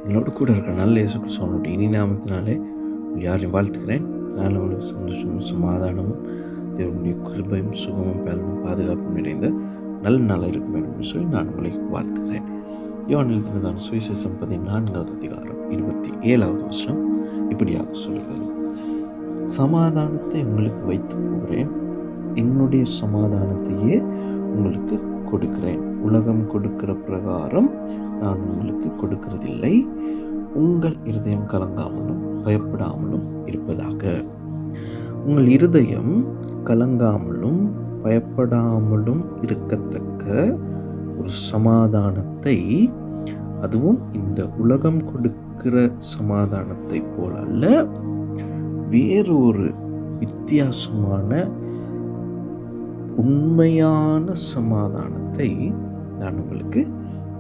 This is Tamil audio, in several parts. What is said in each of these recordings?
என்னோடு கூட இருக்கிற நல்ல இயேசு கிறிஸ்துவனுடைய இனி நாமத்தினாலே யாரையும் வாழ்த்துக்கிறேன். அதனால் உங்களுக்கு சந்தோஷமும் சமாதானமும் தேவனுடைய கிருபையும் சுகமும் பலனும் பாதுகாப்பும் நிறைந்த நல்ல நாளாக இருக்க வேண்டும் என்று சொல்லி நான் உங்களை வாழ்த்துக்கிறேன். யோவான் எழுதினதான சுவிசேஷம் 14வது அதிகாரம் 27வது வசனம் இப்படியாக சொல்கிறது: சமாதானத்தை உங்களுக்கு வைத்து போகிறேன், என்னுடைய சமாதானத்தையே உங்களுக்கு கொடுக்கிறேன். உலகம் கொடுக்கிற பிரகாரம் நான் உங்களுக்கு கொடுக்கிறதில்லை. உங்கள் இருதயம் கலங்காமலும் பயப்படாமலும் இருப்பதாக. உங்கள் இருதயம் கலங்காமலும் பயப்படாமலும் இருக்கத்தக்க ஒரு சமாதானத்தை, அதுவும் இந்த உலகம் கொடுக்கிற சமாதானத்தை போல அல்ல, வேறொரு வித்தியாசமான உண்மையான சமாதானத்தை நான் உங்களுக்கு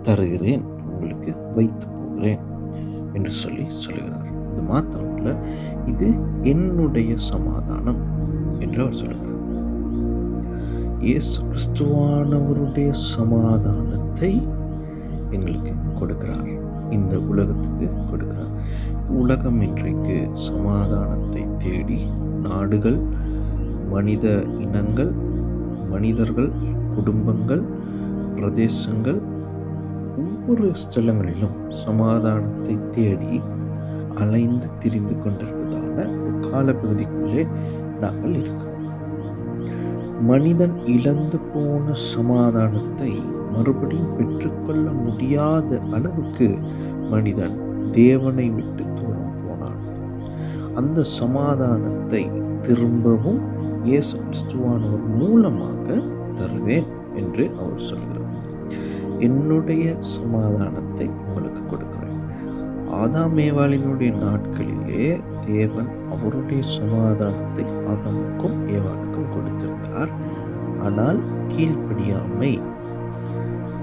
தருகிறேன், உங்களுக்கு வைத்து போகிறேன் என்று சொல்லுகிறார். அது மாத்திரமல்ல, இது என்னுடைய சமாதானம் என்று அவர் சொல்லுகிறார். இயேசு கிறிஸ்துவானவருடைய சமாதானத்தை எங்களுக்கு கொடுக்கிறார், இந்த உலகத்துக்கு கொடுக்கிறார். உலகம் இன்றைக்கு சமாதானத்தை தேடி நாடுகள், மனித இனங்கள், மனிதர்கள், குடும்பங்கள், பிரதேசங்கள், ஒவ்வொரு ஸ்தலங்களிலும் சமாதானத்தை தேடி அலைந்து திரிந்து கொண்டிருக்கிறதான ஒரு காலப்பகுதிக்குள்ளே நாங்கள் இருக்கிறோம். மனிதன் இழந்து போன சமாதானத்தை மறுபடியும் பெற்றுக்கொள்ள முடியாத அளவுக்கு மனிதன் தேவனை விட்டு தூரம் போனான். அந்த சமாதானத்தை திரும்பவும் இயேசு கிறிஸ்துவானவர் மூலமாக தருவேன் என்று அவர் சொல்கிறார். என்னுடைய சமாதானத்தை உங்களுக்கு கொடுக்கிறேன். ஆதாம் ஏவாளினுடைய நாட்களிலே தேவன் அவருடைய சமாதானத்தை ஆதாமுக்கும் ஏவாளுக்கும் கொடுத்திருந்தார். ஆனால் கீழ்ப்படியாமை,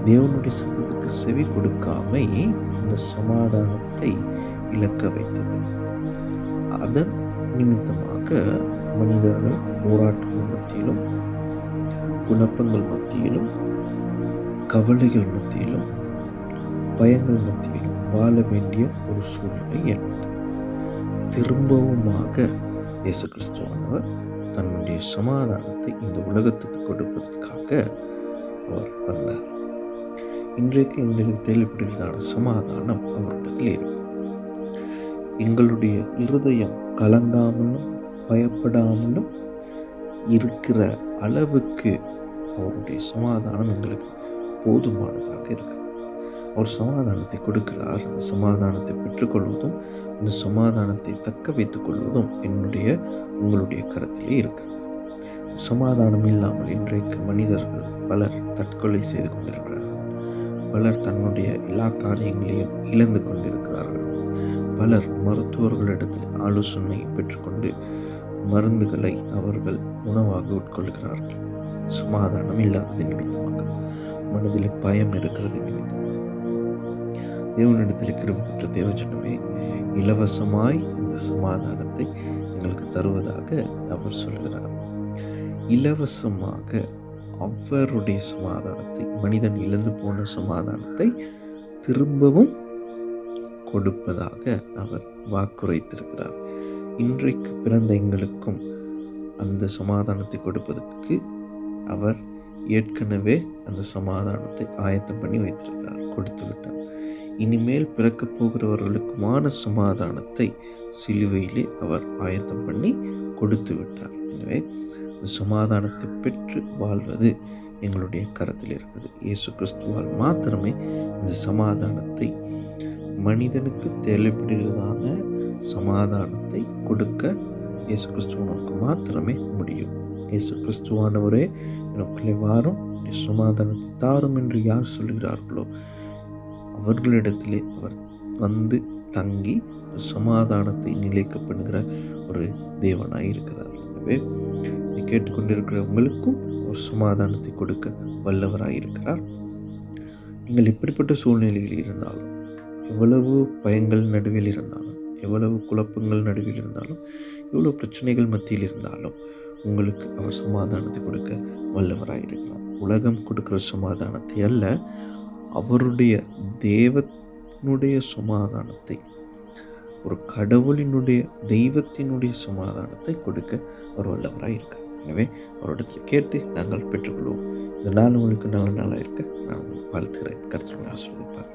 தேவனுடைய சத்தத்துக்கு செவி கொடுக்காமை இந்த சமாதானத்தை இழக்க வைத்தது. அதன் நிமித்தமாக மனிதர்கள் போராட்டங்கள் மத்தியிலும், குழப்பங்கள் மத்தியிலும், கவலைகள் மத்தியிலும், பயங்கள் மத்தியிலும் வாழ வேண்டிய ஒரு சூழ்நிலை ஏற்பட்டது. திரும்பவுமாக இயேசு கிறிஸ்துவானவர் தன்னுடைய சமாதானத்தை இந்த உலகத்துக்கு கொடுப்பதற்காக அவர் வந்தார். இன்றைக்கு எங்களுக்கு தேவைப்படுகிறதான சமாதானம் அவரிடத்தில் இருக்கிறது. எங்களுடைய இருதயம் கலங்காமலும் பயப்படாமலும் இருக்கிற அளவுக்கு அவருடைய சமாதானம் எங்களுக்கு போதுமானதாக இருக்கிறது. அவர் சமாதானத்தை கொடுக்கிறார். அந்த சமாதானத்தை பெற்றுக்கொள்வதும் அந்த சமாதானத்தை தக்க வைத்துக் கொள்வதும் உங்களுடைய கரத்திலே இருக்கிறது. சமாதானம் இல்லாமல் இன்றைக்கு மனிதர்கள் பலர் தற்கொலை செய்து கொண்டிருக்கிறார்கள். பலர் தன்னுடைய எல்லா காரியங்களையும் இழந்து கொண்டிருக்கிறார்கள். பலர் மருத்துவர்களிடத்தில் ஆலோசனை பெற்றுக்கொண்டு மருந்துகளை அவர்கள் உணவாக உட்கொள்கிறார்கள். சமாதானம் இல்லாதது நிமித்தமாக, மனதில் பயம் இருக்கிறது நிமித்தமாக. தேவனிடத்தில் கிருபை பெற்ற தேவஜனமே, இலவசமாய் இந்த சமாதானத்தை எங்களுக்கு தருவதாக அவர் சொல்கிறார். இலவசமாக அவருடைய சமாதானத்தை, மனிதன் இழந்து போன சமாதானத்தை திரும்பவும் கொடுப்பதாக அவர் வாக்குரைத்திருக்கிறார். இன்றைக்கு பிறந்த எங்களுக்கும் அந்த சமாதானத்தை கொடுப்பதற்கு அவர் ஏற்கனவே அந்த சமாதானத்தை ஆயத்தம் பண்ணி வைத்திருக்கிறார், கொடுத்து விட்டார். இனிமேல் பிறக்கப் போகிறவர்களுக்குமான சமாதானத்தை சிலுவையிலே அவர் ஆயத்தம் பண்ணி கொடுத்து விட்டார். எனவே சமாதானத்தை பெற்று வாழ்வது எங்களுடைய கரத்தில் இருக்குது. இயேசு கிறிஸ்துவால் மாத்திரமே இந்த சமாதானத்தை, மனிதனுக்கு தேவைப்படுகிறதான சமாதானத்தை கொடுக்க இயேசு கிறிஸ்துவனுக்கு மாத்திரமே முடியும். இயேசு கிறிஸ்துவானவரே எனக்குள்ளே வாரும், சமாதானத்தை தாரும் என்று யார் சொல்கிறார்களோ அவர்களிடத்திலே அவர் வந்து தங்கி சமாதானத்தை நிலைக்க பண்ணுகிற ஒரு தேவனாய் இருக்கிறார். எனவே இதை கேட்டுக்கொண்டிருக்கிற உங்களுக்கும் ஒரு சமாதானத்தை கொடுக்க வல்லவராய் இருக்கிறார். நீங்கள் எப்படிப்பட்ட சூழ்நிலையில் இருந்தாலும், எவ்வளவு பயங்கள் நடுவில் இருந்தாலும், எவ்வளவு குழப்பங்கள் நடுவில் இருந்தாலும், எவ்வளவு பிரச்சனைகள் மத்தியில் இருந்தாலும் உங்களுக்கு அவர் சமாதானத்தை கொடுக்க வல்லவராய் இருக்கிறார். உலகம் கொடுக்கிற சமாதானத்தை அல்ல, அவருடைய கடவுளினுடைய சமாதானத்தை, ஒரு கடவுளினுடைய தெய்வத்தினுடைய சமாதானத்தை கொடுக்க அவர் வல்லவராக இருக்கார். எனவே அவரிடத்தில் கேட்டு நாங்கள் பெற்றுக்கொள்வோம். இந்த நாள் உங்களுக்கு நல்ல நாளாக இருக்க நான் உங்களுக்கு வாழ்த்துகிறேன். கர்த்தர் உங்களை ஆசீர்வதிப்பார்.